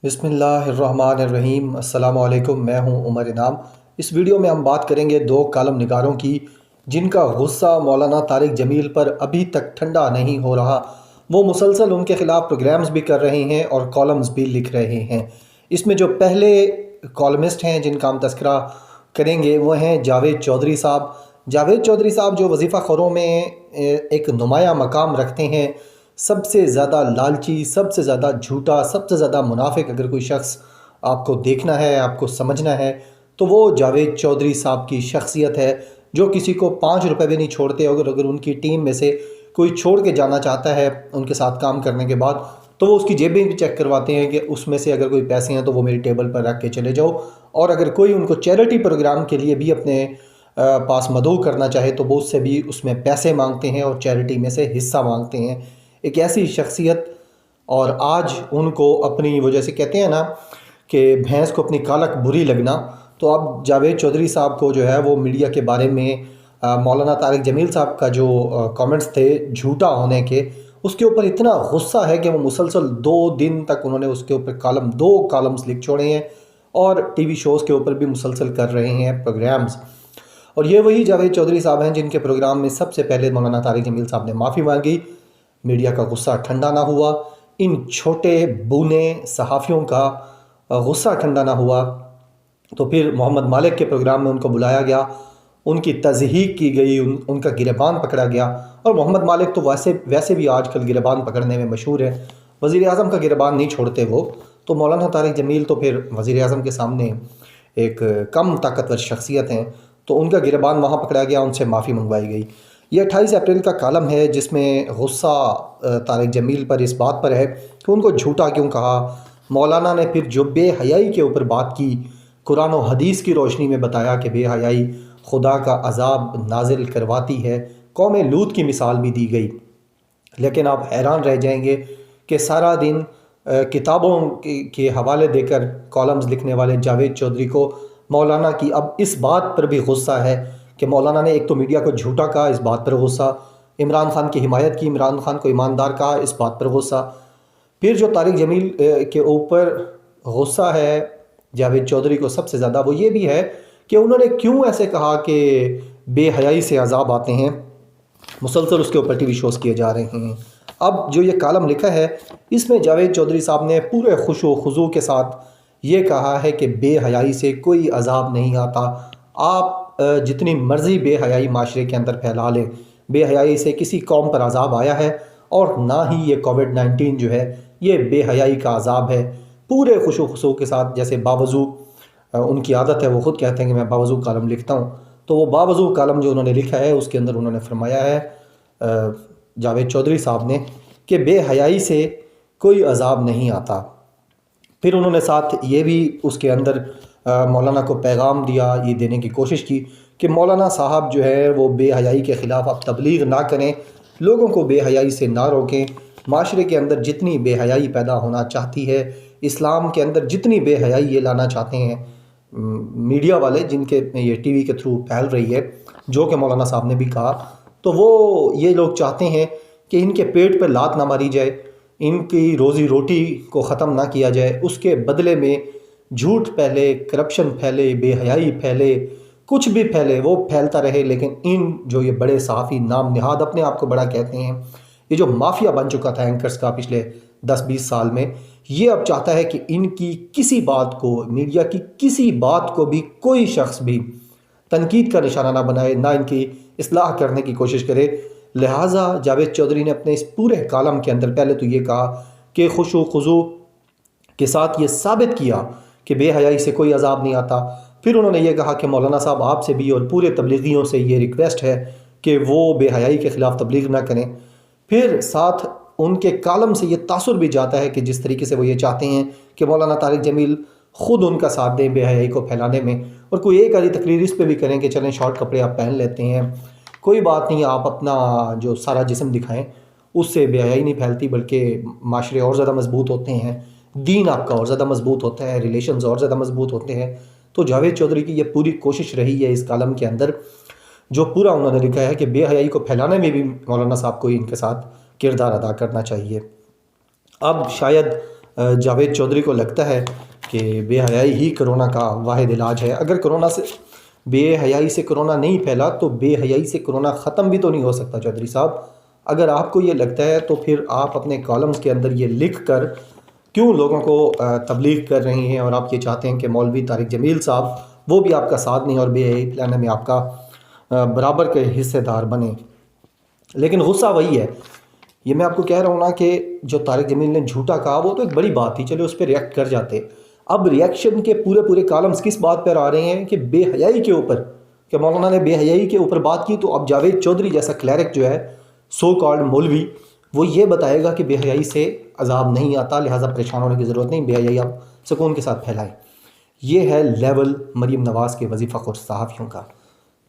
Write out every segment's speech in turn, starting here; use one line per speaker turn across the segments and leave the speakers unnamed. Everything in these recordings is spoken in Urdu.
بسم اللہ الرحمن الرحیم۔ السلام علیکم، میں ہوں عمر انعام۔ اس ویڈیو میں ہم بات کریں گے دو کالم نگاروں کی جن کا غصہ مولانا طارق جمیل پر ابھی تک ٹھنڈا نہیں ہو رہا۔ وہ مسلسل ان کے خلاف پروگرامز بھی کر رہے ہیں اور کالمز بھی لکھ رہے ہیں۔ اس میں جو پہلے کالمسٹ ہیں جن کا ہم تذکرہ کریں گے وہ ہیں جاوید چودھری صاحب۔ جاوید چودھری صاحب جو وظیفہ خوروں میں ایک نمایاں مقام رکھتے ہیں، سب سے زیادہ لالچی، سب سے زیادہ جھوٹا، سب سے زیادہ منافق اگر کوئی شخص آپ کو دیکھنا ہے، آپ کو سمجھنا ہے تو وہ جاوید چودھری صاحب کی شخصیت ہے، جو کسی کو 5 روپے بھی نہیں چھوڑتے۔ اگر ان کی ٹیم میں سے کوئی چھوڑ کے جانا چاہتا ہے ان کے ساتھ کام کرنے کے بعد تو وہ اس کی جیبیں بھی چیک کرواتے ہیں کہ اس میں سے اگر کوئی پیسے ہیں تو وہ میری ٹیبل پر رکھ کے چلے جاؤ، اور اگر کوئی ان کو چیریٹی پروگرام کے لیے بھی اپنے پاس مدعو کرنا چاہے تو وہ اس سے بھی اس میں پیسے مانگتے ہیں اور چیریٹی میں سے حصہ مانگتے ہیں۔ ایک ایسی شخصیت، اور آج ان کو اپنی وجہ سے کہتے ہیں نا کہ بھینس کو اپنی کالک بری لگنا، تو اب جاوید چودھری صاحب کو جو ہے وہ میڈیا کے بارے میں مولانا طارق جمیل صاحب کا جو کامنٹس تھے جھوٹا ہونے کے، اس کے اوپر اتنا غصہ ہے کہ وہ مسلسل 2 دن تک انہوں نے اس کے اوپر دو کالمز لکھ چھوڑے ہیں اور ٹی وی شوز کے اوپر بھی مسلسل کر رہے ہیں پروگرامز۔ اور یہ وہی جاوید چودھری صاحب ہیں جن کے پروگرام میں سب سے پہلے مولانا طارق جمیل صاحب نے معافی مانگی، میڈیا کا غصہ ٹھنڈا نہ ہوا، ان چھوٹے بونے صحافیوں کا غصہ ٹھنڈا نہ ہوا، تو پھر محمد مالک کے پروگرام میں ان کو بلایا گیا، ان کی تضحیک کی گئی، ان کا گریبان پکڑا گیا۔ اور محمد مالک تو ویسے بھی آج کل گریبان پکڑنے میں مشہور ہے، وزیر اعظم کا گریبان نہیں چھوڑتے وہ، تو مولانا طارق جمیل تو پھر وزیر اعظم کے سامنے ایک کم طاقتور شخصیت ہیں، تو ان کا گریبان وہاں پکڑا گیا، ان سے معافی منگوائی گئی۔ یہ 28 اپریل کا کالم ہے جس میں غصہ طارق جمیل پر اس بات پر ہے کہ ان کو جھوٹا کیوں کہا۔ مولانا نے پھر جو بے حیائی کے اوپر بات کی، قرآن و حدیث کی روشنی میں بتایا کہ بے حیائی خدا کا عذاب نازل کرواتی ہے، قوم لوط کی مثال بھی دی گئی۔ لیکن آپ حیران رہ جائیں گے کہ سارا دن کتابوں کے حوالے دے کر کالمز لکھنے والے جاوید چودھری کو مولانا کی اب اس بات پر بھی غصہ ہے کہ مولانا نے ایک تو میڈیا کو جھوٹا کہا، اس بات پر غصہ، عمران خان کی حمایت کی، عمران خان کو ایماندار کہا، اس بات پر غصہ۔ پھر جو طارق جمیل کے اوپر غصہ ہے جاوید چودھری کو سب سے زیادہ، وہ یہ بھی ہے کہ انہوں نے کیوں ایسے کہا کہ بے حیائی سے عذاب آتے ہیں، مسلسل اس کے اوپر ٹی وی شوز کیے جا رہے ہیں۔ اب جو یہ کالم لکھا ہے اس میں جاوید چودھری صاحب نے پورے خوش و خضوع کے ساتھ یہ کہا ہے کہ بے حیائی سے کوئی عذاب نہیں آتا، آپ جتنی مرضی بے حیائی معاشرے کے اندر پھیلا لیں، بے حیائی سے کسی قوم پر عذاب آیا ہے اور نہ ہی یہ کووڈ-19 جو ہے یہ بے حیائی کا عذاب ہے۔ پورے خوش و خضوع کے ساتھ، جیسے باوضو ان کی عادت ہے، وہ خود کہتے ہیں کہ میں باوضو کالم لکھتا ہوں، تو وہ باوضو کالم جو انہوں نے لکھا ہے اس کے اندر انہوں نے فرمایا ہے جاوید چودھری صاحب نے کہ بے حیائی سے کوئی عذاب نہیں آتا۔ پھر انہوں نے ساتھ یہ بھی اس کے اندر مولانا کو پیغام دیا، یہ دینے کی کوشش کی کہ مولانا صاحب جو ہے وہ بے حیائی کے خلاف اب تبلیغ نہ کریں، لوگوں کو بے حیائی سے نہ روکیں۔ معاشرے کے اندر جتنی بے حیائی پیدا ہونا چاہتی ہے، اسلام کے اندر جتنی بے حیائی یہ لانا چاہتے ہیں میڈیا والے، جن کے یہ ٹی وی کے تھرو پھیل رہی ہے، جو کہ مولانا صاحب نے بھی کہا، تو وہ یہ لوگ چاہتے ہیں کہ ان کے پیٹ پہ لات نہ ماری جائے، ان کی روزی روٹی کو ختم نہ کیا جائے، اس کے بدلے میں جھوٹ پھیلے، کرپشن پھیلے، بے حیائی پھیلے، کچھ بھی پھیلے، وہ پھیلتا رہے۔ لیکن ان جو یہ بڑے صحافی نام نہاد اپنے آپ کو بڑا کہتے ہیں، یہ جو مافیا بن چکا تھا اینکرز کا پچھلے 10-20 سال میں، یہ اب چاہتا ہے کہ ان کی کسی بات کو، میڈیا کی کسی بات کو بھی کوئی شخص بھی تنقید کا نشانہ نہ بنائے، نہ ان کی اصلاح کرنے کی کوشش کرے۔ لہٰذا جاوید چودھری نے اپنے اس پورے کالم کے اندر پہلے تو یہ کہا کہ خوش و خضوع کے ساتھ یہ ثابت کیا کہ بے حیائی سے کوئی عذاب نہیں آتا۔ پھر انہوں نے یہ کہا کہ مولانا صاحب آپ سے بھی اور پورے تبلیغیوں سے یہ ریکویسٹ ہے کہ وہ بے حیائی کے خلاف تبلیغ نہ کریں۔ پھر ساتھ ان کے کالم سے یہ تاثر بھی جاتا ہے کہ جس طریقے سے وہ یہ چاہتے ہیں کہ مولانا طارق جمیل خود ان کا ساتھ دیں بے حیائی کو پھیلانے میں، اور کوئی ایک آدھی تقریر اس پہ بھی کریں کہ چلیں شارٹ کپڑے آپ پہن لیتے ہیں، کوئی بات نہیں، آپ اپنا جو سارا جسم دکھائیں، اس سے بے حیائی نہیں پھیلتی بلکہ معاشرے اور زیادہ مضبوط ہوتے ہیں، دین آپ کا اور زیادہ مضبوط ہوتا ہے، ریلیشنز اور زیادہ مضبوط ہوتے ہیں۔ تو جاوید چودھری کی یہ پوری کوشش رہی ہے اس کالم کے اندر، جو پورا انہوں نے لکھا ہے کہ بے حیائی کو پھیلانے میں بھی مولانا صاحب کو ان کے ساتھ کردار ادا کرنا چاہیے۔ اب شاید جاوید چودھری کو لگتا ہے کہ بے حیائی ہی کرونا کا واحد علاج ہے۔ اگر کرونا سے بے حیائی سے کرونا نہیں پھیلا تو بے حیائی سے کرونا ختم بھی تو نہیں ہو سکتا چودھری صاحب۔ اگر آپ کو یہ لگتا ہے تو پھر آپ اپنے کالمز کے اندر یہ لکھ کر کیوں لوگوں کو تبلیغ کر رہی ہیں، اور آپ یہ چاہتے ہیں کہ مولوی طارق جمیل صاحب وہ بھی آپ کا ساتھ نہیں اور بے حیائی پھیلانے میں آپ کا برابر کے حصے دار بنے۔ لیکن غصہ وہی ہے، یہ میں آپ کو کہہ رہا ہوں نا کہ جو طارق جمیل نے جھوٹا کہا وہ تو ایک بڑی بات تھی، چلو اس پہ ریئیکٹ کر جاتے۔ اب ریئیکشن کے پورے کالمز کس بات پر آ رہے ہیں کہ بے حیائی کے اوپر، کہ مولانا نے بے حیائی کے اوپر بات کی، تو اب جاوید چودھری جیسا کلیرک جو ہے سو کالڈ مولوی، وہ یہ بتائے گا کہ بے حیائی سے عذاب نہیں آتا، لہٰذا پریشان ہونے کی ضرورت نہیں، بے حیائی آپ سکون کے ساتھ پھیلائیں۔ یہ ہے لیول مریم نواز کے وظیفہ خور صحافیوں کا۔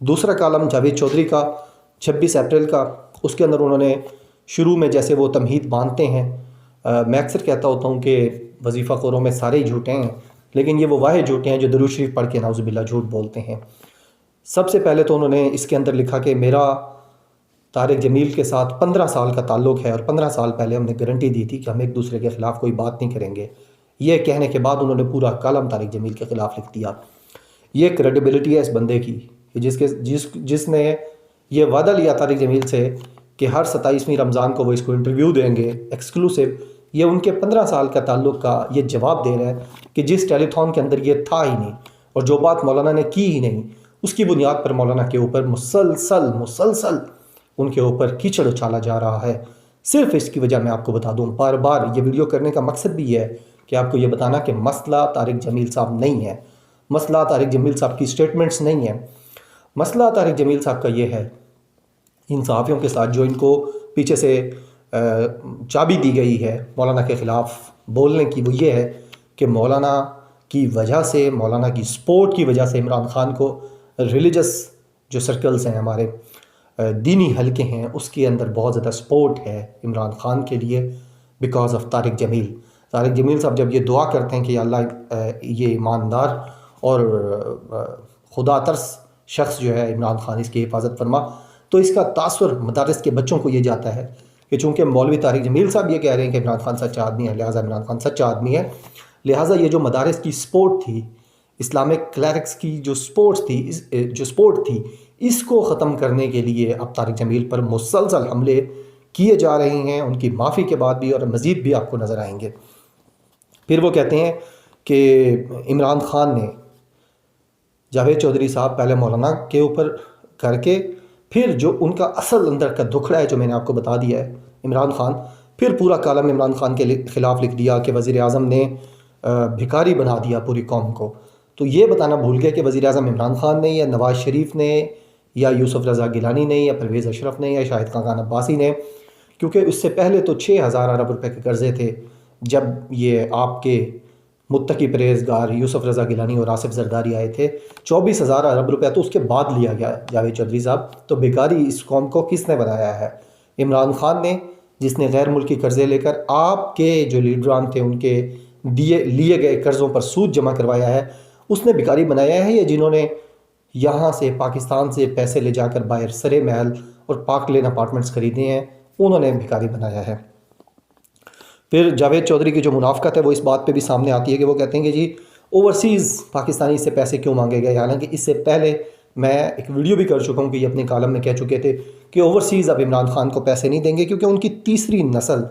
دوسرا کالم جاوید چودھری کا 26 اپریل کا، اس کے اندر انہوں نے شروع میں جیسے وہ تمہید باندھتے ہیں، میں اکثر کہتا ہوتا ہوں کہ وظیفہ خوروں میں سارے ہی جھوٹے ہیں، لیکن یہ وہ واحد جھوٹے ہیں جو درود شریف پڑھ کے نعوذ باللہ جھوٹ بولتے ہیں۔ سب سے پہلے تو انہوں نے اس کے اندر لکھا کہ میرا طارق جمیل کے ساتھ 15 سال کا تعلق ہے، اور 15 سال پہلے ہم نے گارنٹی دی تھی کہ ہم ایک دوسرے کے خلاف کوئی بات نہیں کریں گے۔ یہ کہنے کے بعد انہوں نے پورا کالم طارق جمیل کے خلاف لکھ دیا۔ یہ کریڈیبلٹی ہے اس بندے کی، جس نے یہ وعدہ لیا طارق جمیل سے کہ ہر 27ویں رمضان کو وہ اس کو انٹرویو دیں گے ایکسکلوسیو، یہ ان کے 15 سال کا تعلق کا یہ جواب دے رہے ہیں کہ جس ٹیلی تھون کے اندر یہ تھا ہی نہیں، اور جو بات مولانا نے کی ہی نہیں، اس کی بنیاد پر مولانا کے اوپر مسلسل ان کے اوپر کیچڑ اچھالا جا رہا ہے۔ صرف اس کی وجہ میں آپ کو بتا دوں، بار بار یہ ویڈیو کرنے کا مقصد بھی یہ ہے کہ آپ کو یہ بتانا کہ مسئلہ طارق جمیل صاحب نہیں ہے، مسئلہ طارق جمیل صاحب کی سٹیٹمنٹس نہیں ہے، مسئلہ طارق جمیل صاحب کا یہ ہے ان صحافیوں کے ساتھ جو ان کو پیچھے سے چابی دی گئی ہے مولانا کے خلاف بولنے کی، وہ یہ ہے کہ مولانا کی وجہ سے، مولانا کی سپورٹ کی وجہ سے عمران خان کو ریلیجس جو سرکلز ہیں، ہمارے دینی حلقے ہیں، اس کے اندر بہت زیادہ سپورٹ ہے عمران خان کے لیے بیکاز آف طارق جمیل۔ طارق جمیل صاحب جب یہ دعا کرتے ہیں کہ یا اللہ یہ ایماندار اور خدا ترس شخص جو ہے عمران خان، اس کی حفاظت فرما، تو اس کا تاثر مدارس کے بچوں کو یہ جاتا ہے کہ چونکہ مولوی طارق جمیل صاحب یہ کہہ رہے ہیں کہ عمران خان سچا آدمی ہے، لہٰذا عمران خان سچا آدمی ہے، لہٰذا یہ جو مدارس کی سپورٹ تھی، اسلامک کلیرکس کی جو سپورٹ تھی، اس کو ختم کرنے کے لیے اب طارق جمیل پر مسلسل حملے کیے جا رہے ہیں، ان کی معافی کے بعد بھی، اور مزید بھی آپ کو نظر آئیں گے۔ پھر وہ کہتے ہیں کہ عمران خان نے جاوید چودھری صاحب پہلے مولانا کے اوپر کر کے، پھر جو ان کا اصل اندر کا دکھڑا ہے جو میں نے آپ کو بتا دیا ہے عمران خان، پھر پورا کالم عمران خان کے خلاف لکھ دیا کہ وزیر اعظم نے بھکاری بنا دیا پوری قوم کو۔ تو یہ بتانا بھول گئے کہ وزیر اعظم عمران خان نے، یا نواز شریف نے، یا یوسف رضا گیلانی نے، یا پرویز اشرف نے، یا شاہد خاقان عباسی نے، کیونکہ اس سے پہلے تو 6000 ارب روپے کے قرضے تھے جب یہ آپ کے متقی پرہیزگار یوسف رضا گیلانی اور آصف زرداری آئے تھے، 24,000 ارب روپیہ تو اس کے بعد لیا گیا جاوید چودھری صاحب۔ تو بیکاری اس قوم کو کس نے بنایا ہے؟ عمران خان نے، جس نے غیر ملکی قرضے لے کر آپ کے جو لیڈران تھے ان کے لیے گئے قرضوں پر سود جمع کروایا ہے، اس نے بیکاری بنایا ہے، یا جنہوں نے یہاں سے پاکستان سے پیسے لے جا کر باہر سرے محل اور پارک لین اپارٹمنٹس خریدے ہیں، انہوں نے بھکاری بنایا ہے۔ پھر جاوید چودھری کی جو منافقت ہے وہ اس بات پہ بھی سامنے آتی ہے کہ وہ کہتے ہیں کہ جی اوورسیز پاکستانی سے پیسے کیوں مانگے گئے، حالانکہ اس سے پہلے میں ایک ویڈیو بھی کر چکا ہوں کہ یہ اپنے کالم میں کہہ چکے تھے کہ اوورسیز اب عمران خان کو پیسے نہیں دیں گے کیونکہ ان کی تیسری نسل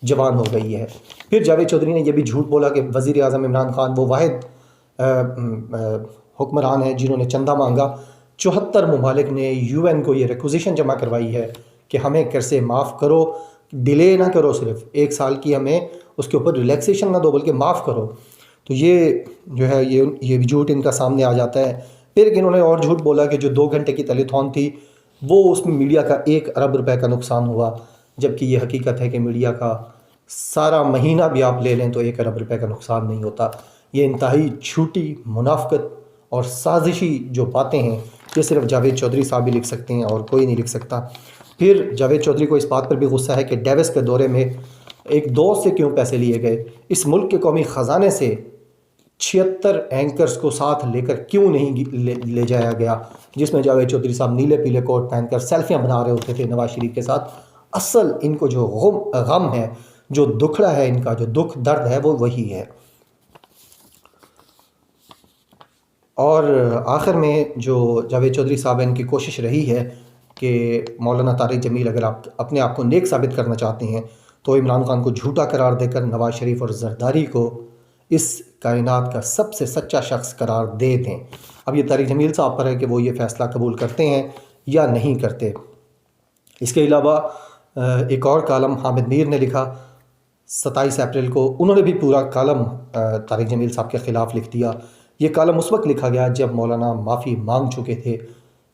جوان ہو گئی ہے۔ پھر جاوید چودھری نے یہ بھی جھوٹ بولا کہ وزیر اعظم عمران خان وہ واحد حکمران ہیں جنہوں نے چندہ مانگا۔ 74 ممالک نے UN کو یہ ریکوزیشن جمع کروائی ہے کہ ہمیں قرضے معاف کرو، ڈیلے نہ کرو، صرف 1 سال کی ہمیں اس کے اوپر ریلیکسیشن نہ دو بلکہ معاف کرو۔ تو یہ جو ہے یہ جھوٹ ان کا سامنے آ جاتا ہے۔ پھر انہوں نے اور جھوٹ بولا کہ جو 2 گھنٹے کی ٹیلی تھون تھی وہ اس میں میڈیا کا 1 ارب روپے کا نقصان ہوا، جبکہ یہ حقیقت ہے کہ میڈیا کا سارا مہینہ بھی آپ لے لیں تو 1 ارب روپے کا نقصان نہیں ہوتا۔ یہ انتہائی جھوٹی منافقت اور سازشی جو باتیں ہیں یہ صرف جاوید چودھری صاحب ہی لکھ سکتے ہیں اور کوئی نہیں لکھ سکتا۔ پھر جاوید چودھری کو اس بات پر بھی غصہ ہے کہ ڈیوس کے دورے میں ایک دوست سے کیوں پیسے لیے گئے، اس ملک کے قومی خزانے سے 76 اینکرز کو ساتھ لے کر کیوں نہیں لے جایا گیا، جس میں جاوید چودھری صاحب نیلے پیلے کوٹ پہن کر سیلفیاں بنا رہے ہوتے تھے نواز شریف کے ساتھ۔ اصل ان کو جو غم ہے جو دکھڑا ہے ان کا، جو دکھ درد ہے وہ وہی ہے۔ اور آخر میں جو جاوید چودھری صاحب ان کی کوشش رہی ہے کہ مولانا طارق جمیل اگر آپ اپنے آپ کو نیک ثابت کرنا چاہتے ہیں تو عمران خان کو جھوٹا قرار دے کر نواز شریف اور زرداری کو اس کائنات کا سب سے سچا شخص قرار دے دیں۔ اب یہ طارق جمیل صاحب پر ہے کہ وہ یہ فیصلہ قبول کرتے ہیں یا نہیں کرتے۔ اس کے علاوہ ایک اور کالم حامد میر نے لکھا 27 اپریل کو، انہوں نے بھی پورا کالم طارق جمیل صاحب کے خلاف لکھ دیا۔ یہ کالم اس وقت لکھا گیا جب مولانا معافی مانگ چکے تھے،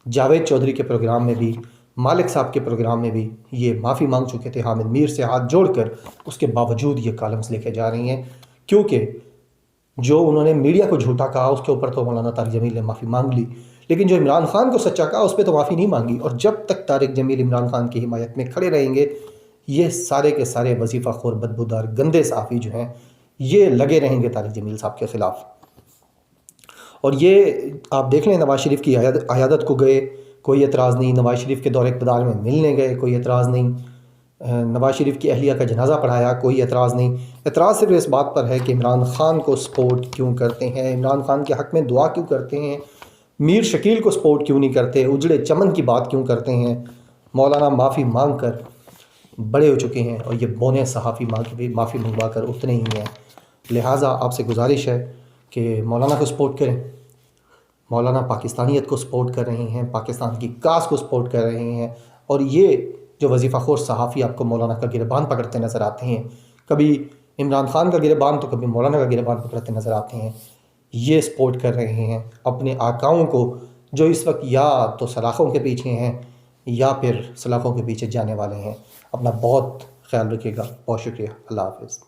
جاوید چودھری کے پروگرام میں بھی، مالک صاحب کے پروگرام میں بھی یہ معافی مانگ چکے تھے حامد میر سے ہاتھ جوڑ کر۔ اس کے باوجود یہ کالمز لکھے جا رہی ہیں کیونکہ جو انہوں نے میڈیا کو جھوٹا کہا اس کے اوپر تو مولانا طارق جمیل نے معافی مانگ لی، لیکن جو عمران خان کو سچا کہا اس پہ تو معافی نہیں مانگی۔ اور جب تک طارق جمیل عمران خان کی حمایت میں کھڑے رہیں گے، یہ سارے کے سارے وظیفہ خور بدبودار گندے صحافی جو ہیں یہ لگے رہیں گے طارق جمیل صاحب کے خلاف۔ اور یہ آپ دیکھ لیں، نواز شریف کی عیادت کو گئے، کوئی اعتراض نہیں۔ نواز شریف کے دور اقتدار میں ملنے گئے، کوئی اعتراض نہیں۔ نواز شریف کی اہلیہ کا جنازہ پڑھایا، کوئی اعتراض نہیں۔ اعتراض صرف اس بات پر ہے کہ عمران خان کو سپورٹ کیوں کرتے ہیں، عمران خان کے حق میں دعا کیوں کرتے ہیں، میر شکیل کو سپورٹ کیوں نہیں کرتے، اجڑے چمن کی بات کیوں کرتے ہیں۔ مولانا معافی مانگ کر بڑے ہو چکے ہیں اور یہ بونے صحافی معافی منگوا کر اتنے ہی ہیں۔ لہٰذا آپ سے گزارش ہے کہ مولانا کو سپورٹ کریں۔ مولانا پاکستانیت کو سپورٹ کر رہے ہیں، پاکستان کی کاز کو سپورٹ کر رہے ہیں، اور یہ جو وظیفہ خور صحافی آپ کو مولانا کا گریبان پکڑتے نظر آتے ہیں، کبھی عمران خان کا گریبان تو کبھی مولانا کا گریبان پکڑتے نظر آتے ہیں، یہ سپورٹ کر رہے ہیں اپنے آقاؤں کو جو اس وقت یا تو سلاخوں کے پیچھے ہیں یا پھر سلاخوں کے پیچھے جانے والے ہیں۔ اپنا بہت خیال رکھیے گا، بہت شکریہ، اللہ حافظ۔